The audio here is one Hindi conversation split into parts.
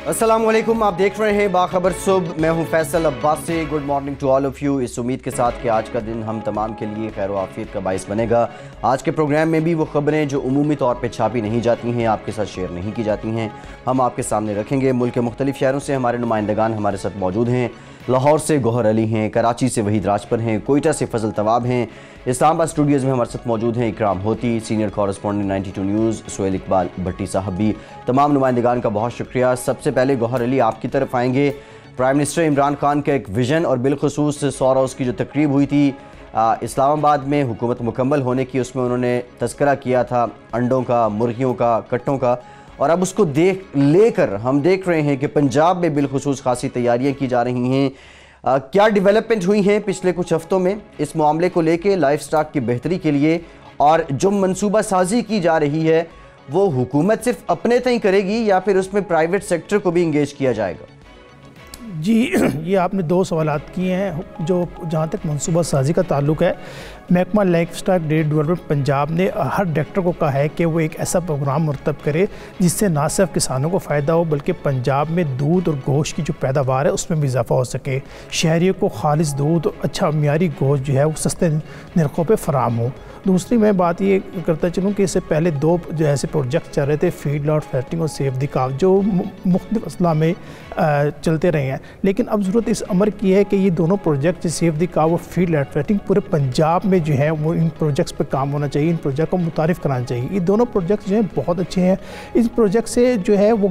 अस्सलाम वालेकुम, आप देख रहे हैं बाखबर सुबह। मैं हूं Faisal Abbasi. Good morning to all of you. इस उम्मीद के साथ कि आज का दिन हम तमाम के लिए खैर आफियत का बाइस बनेगा। आज के प्रोग्राम में भी वो खबरें जो उमूमी तौर पे छापी नहीं जाती हैं, आपके साथ शेयर नहीं की जाती हैं, हम आपके सामने रखेंगे। मुल्क के मुख्तलिफ शहरों से हमारे नुमाइंदगान हमारे साथ मौजूद हैं। लाहौर से गौहर अली हैं, कराची से वहीद राजपर हैं, कोयटा से फजल तवाब हैं, इस्लामाबाद स्टूडियोज़ में हमारे साथ मौजूद हैं इकराम होती, senior correspondent 92 news, Sohail Iqbal Bhatti साहब भी। तमाम नुमाइंदगान का बहुत शुक्रिया। सबसे पहले गौहर अली आपकी तरफ आएंगे। प्राइम मिनिस्टर इमरान खान का एक विजन और बिलखसूस 100 रोज़ की जो तकरीब हुई थी इस्लामाबाद में हुकूमत मुकम्मल होने की, उसमें उन्होंने तज़किरा किया था अंडों का, मुर्गियों का, कट्टों का, और अब उसको लेकर हम देख रहे हैं कि पंजाब में बिलखुसूस खासी तैयारियां की जा रही हैं। क्या डेवलपमेंट हुई हैं पिछले कुछ हफ्तों में इस मामले को लेके, लाइफ स्टॉक की बेहतरी के लिए, और जो मनसूबा साजी की जा रही है वो हुकूमत सिर्फ अपने तय करेगी या फिर उसमें प्राइवेट सेक्टर को भी इंगेज किया जाएगा? जी, ये आपने दो सवालात किए हैं। जो जहाँ तक मनसूबा साजी का ताल्लुक है, महकमा लाइफ स्टॉक डेवलपमेंट पंजाब ने हर डायरेक्टर को कहा है कि वो एक ऐसा प्रोग्राम मुरतब करे जिससे ना सिर्फ किसानों को फ़ायदा हो बल्कि पंजाब में दूध और गोश्त की जो पैदावार है उसमें भी इजाफा हो सके। शहरियों को खालिस दूध और अच्छा मियारी गोश्त जो है वो सस्ते नरखों पर फराम हो। दूसरी मैं बात ये करता चलूँ कि इससे पहले दो जो ऐसे प्रोजेक्ट चल रहे थे, फीड लॉट फैटिंग और सेफ द काव, जो मुख्तलिफ अजला में चलते रहे हैं, लेकिन अब ज़रूरत इस अमर की है कि ये दोनों प्रोजेक्ट सेफ द काव और फीड लॉट फैटिंग पूरे पंजाब में जो है वो इन प्रोजेक्ट्स पर काम होना चाहिए, इन प्रोजेक्ट को मुतारिफ़ कराना चाहिए। ये दोनों प्रोजेक्ट जो हैं बहुत अच्छे हैं। इस प्रोजेक्ट से जो है वो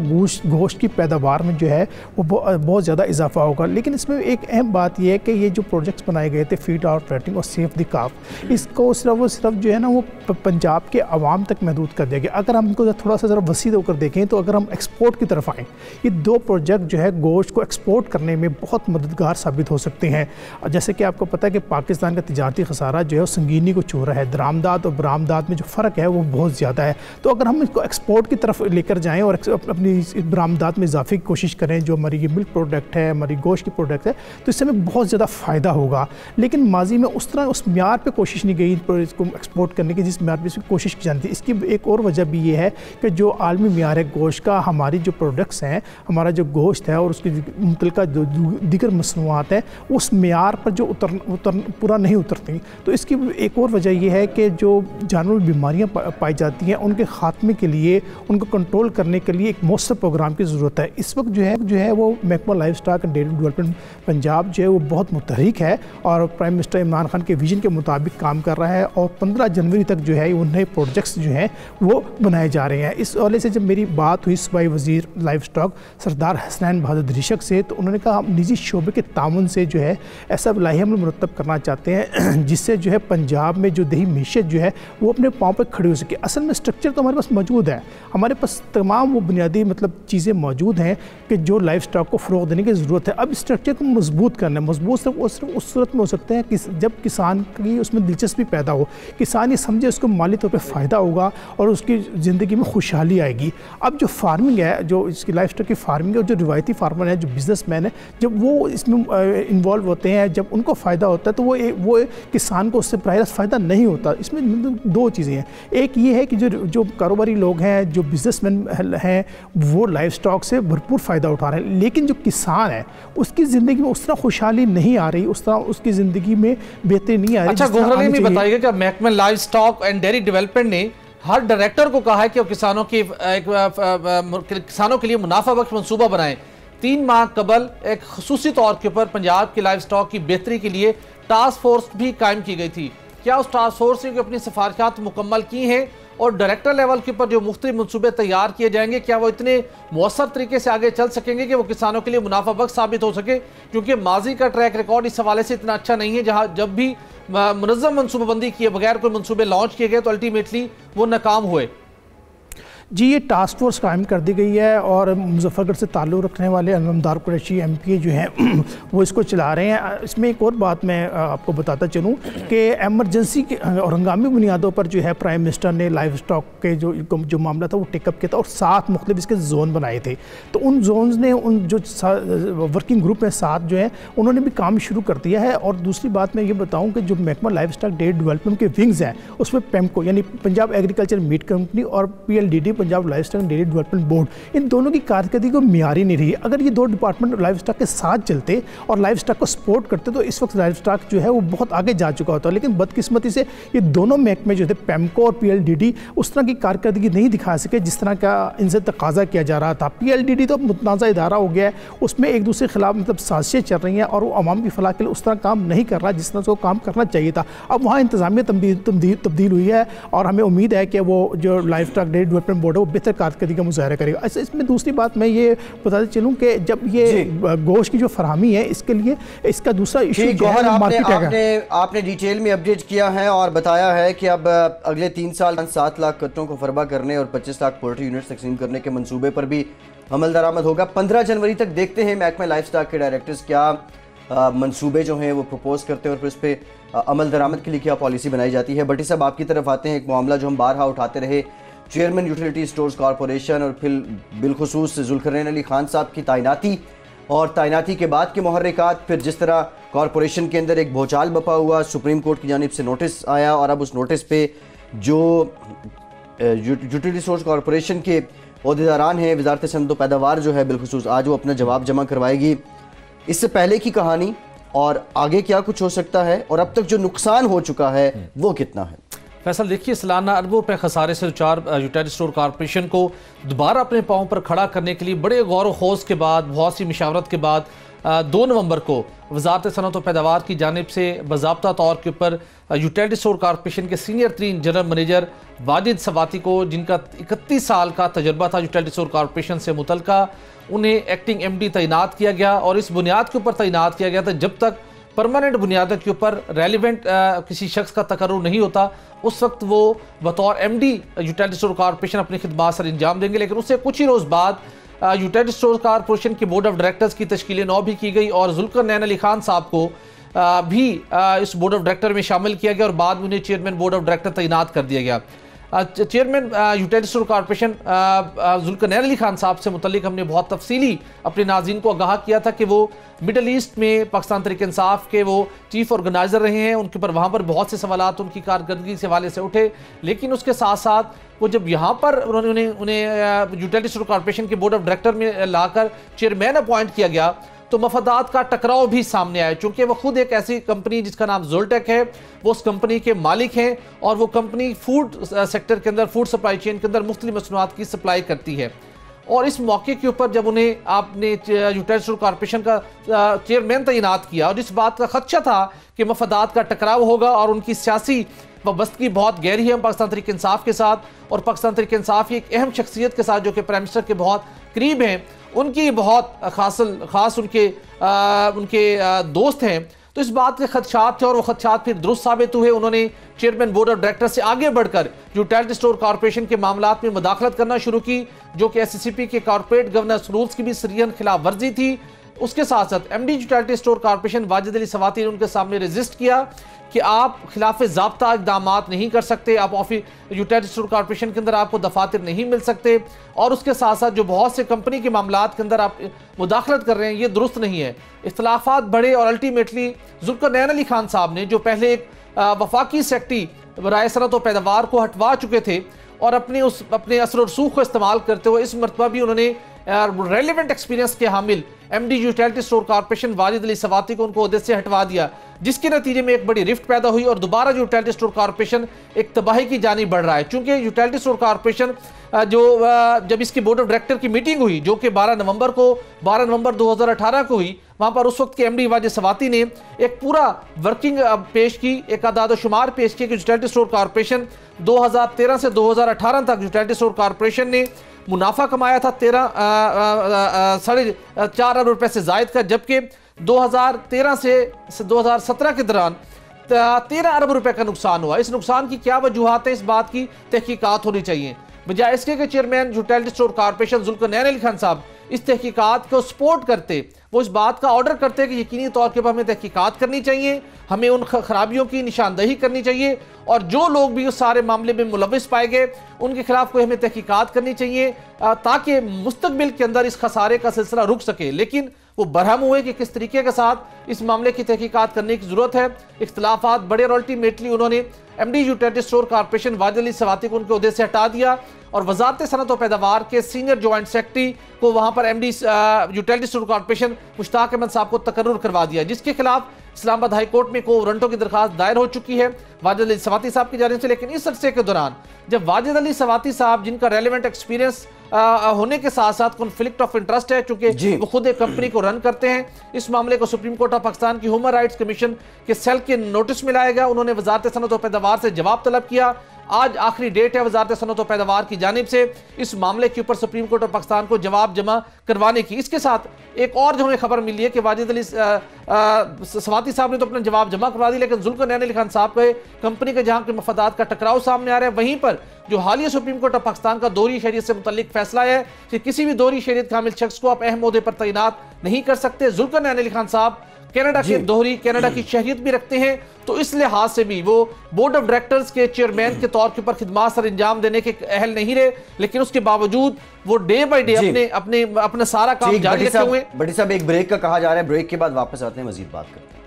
गोश्त की पैदावार में जो है वो बहुत ज़्यादा इजाफा होगा। लेकिन इसमें एक अहम बात यह है कि ये जो प्रोजेक्ट्स बनाए गए थे फीड लॉट फैटिंग और सेफ द काव, इसको सिर्फ जो है ना वो पंजाब के आवाम तक महदूद कर दिया गया। अगर हम इनको थोड़ा सा ज़रा वसी होकर देखें तो अगर हम एक्सपोर्ट की तरफ आएँ, ये दो प्रोजेक्ट जो है गोश्त को एक्सपोर्ट करने में बहुत मददगार साबित हो सकते हैं। और जैसे कि आपको पता है कि पाकिस्तान का तिजारती खसारा जो है वो संगीनी को छू रहा है। दरामदात और बरामदात में जो फ़र्क है वो बहुत ज़्यादा है। तो अगर हम इसको एक्सपोर्ट की तरफ लेकर जाएँ और अपनी बरामदात में इजाफे की कोशिश करें, जो हमारी ये मिल्क प्रोडक्ट है, हमारी गोश्त की प्रोडक्ट है, तो इससे हमें बहुत ज़्यादा फ़ायदा होगा। लेकिन माजी में उस तरह उस म्यार पर कोशिश नहीं गई इसको एक्सपोर्ट करने की जिस म्यार पर इसकी कोशिश की जाती थी। इसकी एक और वजह भी ये है कि जो आलमी म्यार है गोश्त का, हमारी जो प्रोडक्ट्स हैं, हमारा जो गोश्त है और उसकी मुतलका जो दीगर मसनूआत हैं उस म्यार पर जो पूरा नहीं उतरती। तो इसकी एक और वजह यह है कि जो जानवर बीमारियां पाई जाती हैं उनके ख़ात्मे के लिए, उनको कंट्रोल करने के लिए एक मौसर प्रोग्राम की ज़रूरत है। इस वक्त जो है वो महकमा life stock and dairy development Punjab जो है वो बहुत मुतहरिक है और प्राइम मिनिस्टर इमरान खान के विजन के मुताबिक काम कर रहा है। और 15 जनवरी तक जो है उन नए प्रोजेक्ट्स जो हैं वो बनाए जा रहे हैं। इस हवाले से जब मेरी बात हुई सूबाई वज़ीर लाइफ स्टॉक सरदार हसनैन बहादुर रिशक से, तो उन्होंने कहा हम निजी शोबे के ताउन से जो है ऐसा लाही अमल मुरतब करना चाहते हैं जिससे जो है पंजाब में जो दही मीशत जो है वो अपने पाँव पर खड़ी हो सके। असल में स्ट्रक्चर तो हमारे पास मौजूद है, हमारे पास तमाम वो बुनियादी चीज़ें मौजूद हैं कि जो लाइफ स्टॉक को फ़रोग़ देने की ज़रूरत है। अब स्ट्रक्चर को मजबूत करना है। मजबूत सिर्फ उस सूरत में हो सकते हैं कि जब किसान की उसमें दिलचस्पी पैदा हो, किसान ये समझे उसको माली तौर पर फ़ायदा होगा और उसकी ज़िंदगी में खुशहाली आएगी। अब जो फार्मिंग है, जो इसकी लाइफ स्टॉक की फार्मिंग है, जो रिवायती फार्मर है, जो बिजनेसमैन है, जब वो इसमें इन्वॉल्व होते हैं, जब उनको फ़ायदा होता है तो वो किसान को उससे प्राइस फ़ायदा नहीं होता। इसमें दो चीज़ें हैं। एक ये है कि जो कारोबारी लोग हैं, जो बिजनेसमैन हैं, वो लाइफ स्टॉक से भरपूर फ़ायदा उठा रहे हैं, लेकिन जो किसान है उसकी ज़िंदगी में उस तरह खुशहाली नहीं आ रही, उस तरह उसकी ज़िंदगी में बेहतरी नहीं आ रही। अच्छा, गौहर अली में बताइएगा कि महकमा life stock and dairy development ने हर डायरेक्टर को कहा है कि वो किसानों के लिए मुनाफा बख्श मंसूबा बनाएं। 3 माह कबल एक खसूसी तौर के ऊपर पंजाब की लाइफ स्टॉक की बेहतरी के लिए टास्क फोर्स भी कायम की गई थी। क्या उस टास्क फोर्स ने अपनी सिफारिशात मुकम्मल की हैं और डायरेक्टर लेवल के ऊपर जो मुख्तलिफ मनसूबे तैयार किए जाएंगे, क्या वो इतने मौसर तरीके से आगे चल सकेंगे कि वो किसानों के लिए मुनाफा बख्श साबित हो सके? क्योंकि माजी का ट्रैक रिकॉर्ड इस हवाले से इतना अच्छा नहीं है, जहाँ जब भी मुनज़्ज़म मनसूबाबंदी किए बगैर कोई मनसूबे लॉन्च किए गए तो अल्टीमेटली वो नाकाम हुए। जी, ये टास्क फोर्स कायम कर दी गई है और मुजफ्फरगढ़ से ताल्लुक़ रखने वाले अनमदार कुरैशी MP जो हैं वो इसको चला रहे हैं। इसमें एक और बात मैं आपको बताता चलूँ कि एमरजेंसी के और हंगामी बुनियादों पर जो है प्राइम मिनिस्टर ने लाइफ स्टॉक के जो मामला था वो टेकअप किया था और 7 मुख्तलिफ इसके जोन बनाए थे। तो उन जोन्स ने उन जो वर्किंग ग्रुप में 7 जो है उन्होंने भी काम शुरू कर दिया है। और दूसरी बात मैं ये बताऊँ कि जो महकमा लाइफ स्टॉक डेयरी डेवलपमेंट के विंग्स हैं उसमें पेमको यानी पंजाब एग्रीकल्चर मीट कंपनी और PLDD Punjab life stock dairy development board, इन दोनों की कारकर्दगी को मियारी नहीं रही। अगर ये दो डिपार्टमेंट लाइफ स्टॉक के साथ चलते और लाइफ स्टॉक को सपोर्ट करते तो इस वक्त लाइफ स्टॉक जो है वो बहुत आगे जा चुका होता है। लेकिन बदकिस्मती से ये दोनों महकमे जो थे पेमको और PLDD उस तरह की कारकर्दगी नहीं दिखा सके जिस तरह का इनसे तकाजा किया जा रहा था। PLDD तो मुतनाज़ा इदारा हो गया है, उसमें एक दूसरे के खिलाफ मतलब साजिशें चल रही हैं और वो अवाम की फलाह के लिए उस तरह काम नहीं कर रहा जिस तरह से वो काम करना चाहिए था। अब वहाँ इंतजामिया तब्दील हुई है और हमें उम्मीद है कि वो जो life stock dairy development board है वो बेहतर कारकर्दगी का मुजाहरा करेगा। ऐसे इसमें दूसरी बात मैं ये बताते चलूँ कि जब ये गोश्त की जो फरहमी है इसके लिए इसका दूसरा इशू जो है मार्केट है। आपने डिटेल में अपडेट किया है और बताया है कि अब अगले 3 साल 7 लाख कट्टों को फरबा करने और 25 लाख पोल्ट्री यूनिट्स तकसीम करने के मंसूबे पर भी अमल दरामद होगा। 15 जनवरी तक देखते हैं महकमा लाइफ स्टॉक के डायरेक्टर्स क्या मंसूबे जो हैं वो प्रपोज करते हैं और फिर उस पर अमल दरामद के लिए क्या पॉलिसी बनाई जाती है। भट्टी साहब आपकी तरफ आते हैं। एक मामला जो हम बारहा उठाते रहे, चेयरमैन यूटिलिटी स्टोर्स कॉरपोरेशन और फिर बिलखुसूस जुल्करनैन अली खान साहब की तैनाती और तैनाती के बाद के मुहर्रिकात, फिर जिस तरह कॉरपोरेशन के अंदर एक भूचाल बपा हुआ, सुप्रीम कोर्ट की जानिब से नोटिस आया और अब उस नोटिस पे जो यूटिलिटी स्टोर्स कॉरपोरेशन के ओहदेदारान हैं, वजारत सनअत व पैदावार जो है बिलखुसूस आज वो अपना जवाब जमा करवाएगी। इससे पहले की कहानी और आगे क्या कुछ हो सकता है और अब तक जो नुकसान हो चुका है वो कितना है? फैसल देखिए, सालाना अरबों रुपए खसारे से यूटिलिटी स्टोर कॉरपोरेशन को दोबारा अपने पाँव पर खड़ा करने के लिए बड़े गौर खोज के बाद, बहुत सी मशावरत के बाद 2 नवंबर को वजारत सनअत व पैदावार की जानिब से बाज़ाब्ता तौर के ऊपर यूटिलिटी स्टोर कॉरपोरेशन के सीनियर तरीन जनरल मैनेजर वाजिद सवाती को, जिनका 31 साल का तजर्बा था यूटिलिटी स्टोर कॉरपोरेशन से मुतल्लिका, उन्हें एक्टिंग MD तैनात किया गया और इस बुनियाद के ऊपर तैनात किया गया था जब तक परमानेंट बुनियाद के ऊपर रेलिवेंट किसी शख्स का तकर्रुर नहीं होता उस वक्त वो बतौर MD यूटिलिटी स्टोर कॉरपोरेशन अपनी खिदमात सर अंजाम देंगे। लेकिन उससे कुछ ही रोज़ बाद यूटिलिटी स्टोर कॉरपोरेशन की बोर्ड ऑफ डायरेक्टर्स की तश्कील नौ भी की गई और जुल्करनैन अली खान साहब को भी इस बोर्ड ऑफ डायरेक्टर में शामिल किया गया और बाद में उन्हें चेयरमैन बोर्ड ऑफ डायरेक्टर तैनात कर दिया गया। Chairman utility store corporation Zulqarnain Ali Khan साहब से मुतल्लिक हमने बहुत तफसीली अपने नाज़रीन को आगाह किया था कि वो मिडल ईस्ट में पाकिस्तान तहरीक इंसाफ के वो चीफ ऑर्गेनाइजर रहे हैं, उनके ऊपर वहाँ पर बहुत से सवालात उनकी कारकर्दगी से हवाले से उठे। लेकिन उसके साथ साथ वो जब यहाँ पर उन्हें यूटिलिटी स्टोर कॉरपोरेशन के बोर्ड ऑफ डायरेक्टर में लाकर चेयरमैन अपॉइंट किया गया तो मफादात का टकराव भी सामने आया, चूंकि वो खुद एक ऐसी कंपनी जिसका नाम जोल्टेक है, वो उस कंपनी के मालिक हैं और वो कंपनी फूड सेक्टर के अंदर, फूड सप्लाई चेन के अंदर मुख्तलिफ मसनूआत की सप्लाई करती है। और इस मौके के ऊपर जब उन्हें आपने यूटिलिटी स्टोर कॉरपोरेशन का चेयरमैन तैनात किया और इस बात का खदशा था कि मफादात का टकराव होगा और उनकी सियासी वाबस्तगी बहुत गहरी है पाकिस्तान तहरीक इंसाफ के साथ और पाकिस्तान तहरीक इंसाफ की एक अहम शख्सियत के साथ जो कि प्राइम मिनिस्टर के बहुत करीब हैं, उनकी बहुत खास उनके दोस्त हैं, तो इस बात के खदशात थे और वो खदशात फिर दुरुस्त साबित हुए। उन्होंने चेयरमैन बोर्ड ऑफ डायरेक्टर से आगे बढ़कर यूटिलिटी स्टोर कॉरपोरेशन के मामलात में मुदाखलत करना शुरू की, जो कि SCCP के कॉर्पोरेट गवर्नेंस रूल्स की भी सरीहन खिलाफ वर्जी थी। उसके साथ साथ MD utility store corporation Wajid Ali सवाती ने उनके सामने रजिस्ट किया कि आप खिलाफ ज़ाब्ता इक़दाम नहीं कर सकते, आप ऑफिस यूटिलिटी स्टोर कॉरपोरेशन के अंदर आपको दफातर नहीं मिल सकते और उसके साथ साथ जो बहुत से कंपनी के मामलात के अंदर आप मुदाखलत कर रहे हैं ये दुरुस्त नहीं है। इख्तलाफात बढ़े और अल्टीमेटली जुल्करनैन अली खान साहब ने, जो पहले एक वफाकी सेक्रेटरी बराए सनअत व पैदावार को हटवा चुके थे और अपने असर और सूख को इस्तेमाल करते हुए इस मरतबा भी उन्होंने रेलिवेंट एक्सपीरियंस के हामिल MD utility store corporation Wajid Ali सवाती को उनको ओहदे से हटवा दिया, जिसके नतीजे में एक बड़ी रिफ्ट पैदा हुई और दोबारा जो यूटिलिटी स्टोर कॉरपोरेशन एक तबाही की जानिब बढ़ रहा है। चूंकि यूटिलिटी स्टोर कॉरपोरेशन जब इसकी बोर्ड ऑफ डायरेक्टर की मीटिंग हुई जो कि 12 नवंबर 2018 को हुई, वहां पर उस वक्त के MD वाजिद सवाती ने एक पूरा वर्किंग पेश की, एक आदाद शुमार पेश किया कि यूटिलिटी स्टोर कॉरपोरेशन 2013 से 2018 तक यूटिलिटी स्टोर कॉरपोरेशन ने मुनाफा कमाया था 4.5 अरब रुपए से जायद का, जबकि 2013 से 2017 के दौरान 13 अरब रुपए का नुकसान हुआ। इस नुकसान की क्या वजूहात है, इस बात की तहकीकात होनी चाहिए। बजाय इसके कि chairman utility store corporation Zulqarnain Ali Khan साहब इस तहकीकात को सपोर्ट करते, वो इस बात का ऑर्डर करते कि यकीनी तौर पर हमें तहकीकात करनी चाहिए, हमें उन खराबियों की निशानदही करनी चाहिए और जो लोग भी उस सारे मामले में मुलविस पाए गए उनके खिलाफ कोई हमें तहकीकात करनी चाहिए ताकि मुस्तकबिल के अंदर इस खसारे का सिलसिला रुक सके। लेकिन वो बरहम हुए कि किस तरीके के साथ इस मामले की तहकीकात करने की जरूरत है। इख्तलाफात बढ़े और अल्टीमेटली उन्होंने MD utility store corporation Wajid Ali सवाती को उनके ओहदे से हटा दिया और वजारत सनत और पैदावार के सीनियर जॉइंट सेक्रेटरी को वहां पर MD utility store corporation Mushtaq Ahmad साहब को तकर्रुर करवा दिया, जिसके खिलाफ इस्लामाबाद हाई कोर्ट में को वारंटों की दरखास्त दायर हो चुकी है वाजिद अली सवाती साहब की जानिब से। लेकिन इस अरसे के दौरान जब वाजिद अली सवाती साहब, जिनका रेलिवेंट एक्सपीरियंस होने के साथ साथ कॉन्फ्लिक्ट ऑफ इंटरेस्ट है, चूंकि वो खुद एक कंपनी को रन करते हैं, इस मामले को सुप्रीम कोर्ट ऑफ पाकिस्तान की ह्यूमन राइट्स कमीशन के सेल के नोटिस में लाया गया। उन्होंने वजारत सनत और पैदावार से जवाब तलब किया। आज आखिरी डेट है वजारत सनत और पैदावार की जानिब से इस मामले के ऊपर सुप्रीम कोर्ट ऑफ पाकिस्तान को जवाब जमा करवाने की। इसके साथ एक और जो हमें खबर मिली है कि वाजिद अली सवाती साहब ने तो अपना जवाब जमा करवा दी, लेकिन जुल्फिकार अली खान साहब के कंपनी के जहां के मफादात का टकराव सामने आ रहा है, वहीं पर जो हालिया सुप्रीम कोर्ट ऑफ पाकिस्तान का दोहरी शरीयत से मुतल्लिक फैसला है कि किसी भी दोहरी शरीयत कामिल शख्स को आप अहम ओहदे पर तैनात नहीं कर सकते। जुल्फिकार अली खान साहब कनाडा के दोहरी कनाडा की शहरियत भी रखते हैं, तो इस लिहाज से भी वो बोर्ड ऑफ डायरेक्टर्स के चेयरमैन के तौर के ऊपर खिदमात सर अंजाम देने के अहल नहीं रहे, लेकिन उसके बावजूद वो डे बाय डे अपना सारा काम जारी रखे हुए। बड़ी साहब, एक ब्रेक का कहा जा रहा है, ब्रेक के बाद वापस आते हैं, मजीद बात करते हैं।